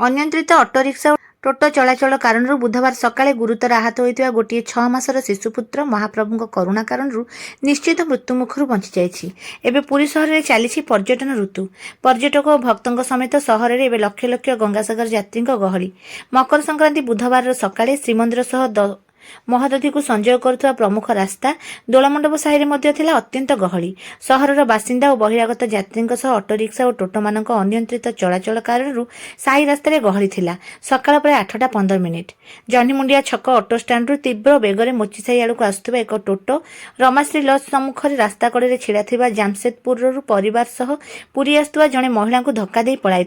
अनियंत्रित अटोरिक्शा और टोटो चलाचल कारण बुधवार सकाळे गुरुतर आहत होता गोटे 6 मासर शिशुपुत्र महाप्रभु करुणा कारण निश्चित मृत्युमुखर बंची जाइछि। एबे पुरी सहर में चली पर्यटन ऋतु। पर्यटक और भक्तों समेत सहर में लक्ष लक्ष गंगासागर यात्री गहली। मकर संक्रांति बुधवार सकाळे श्रीमंदिर सह महादधी को संजोग करुवा प्रमुख रास्ता दोलमंडप साहि में अत्यंत गहली। सहरर बासिंदा और बहिरागत यात्री अटोरिक्शा और टोटो मान अनियंत्रित चलाचल कारण साहि रास्तार गहली थिला। सकाळ प्राय 8:15 जह्नीमुंडिया छक अटो स्टाण्रु तीव्र बेगरे मोचीसाही आड़क आसुवा एक टोटो रमाश्री लज सम्मुखें रास्ता कड़े छिड़ा जामशेदपुर परिवार सह पुरी आसुवा जड़े महिला को धक्का दे पड़ाई।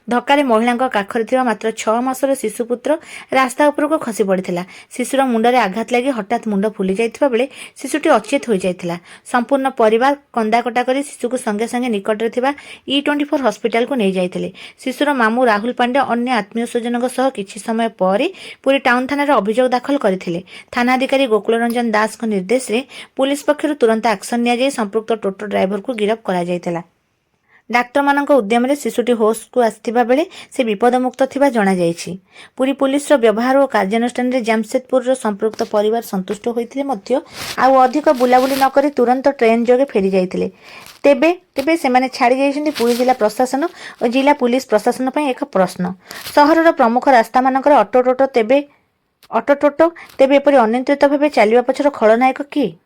धक्का महिला काखरे मात्र 6 मासर शिशुपुत्र रास्ता उपरको खसी पड़ा। शिशुर मुंडरे आघात लगी हठात मुंड फुली जाइतिबा बेले शिशुटी अचेत हो जाइतिला। संपूर्ण परिवार कंदाकटा कर शिशु को संगे संगे निकटरे थिबा E24 हॉस्पिटल को नहीं जाइतिले। शिशुर मामू राहुल पांडे अन्य आत्मीय स्वजनों सह किछि समय पर पुरी टाउन थाना अभियोग दाखल करथिले। थानाधिकारी गोकुल रंजन दास निर्देश में पुलिस पक्षर तुरंत एक्शन निया संपृक्त टोटो ड्राइवर को गिरफ्त करा जाइतिला। डाक्तर मानक उद्यम शिशुटी होश को आसथिबा बेले से विपदमुक्त थिबा जणा जाइछि। पुरी पुलिस व्यवहार और कार्यानुष्ठान रे जामशेदपुर संपृक्त परिवार संतुष्ट होइतिले मध्य आउ अधिक बुलाबुली न करी तुरंत ट्रेन जोगे फेरी जाइतिले। तेबे तेबे सेमाने छाड़ी जाइछन्ति पुरी जिला प्रशासन और जिला पुलिस प्रशासन पई एक प्रश्न। सहरर प्रमुख रास्ता मानकर अटो टोटो तेबे एपरि अनियंत्रित भावे चलिबा पछर खलनायक किए?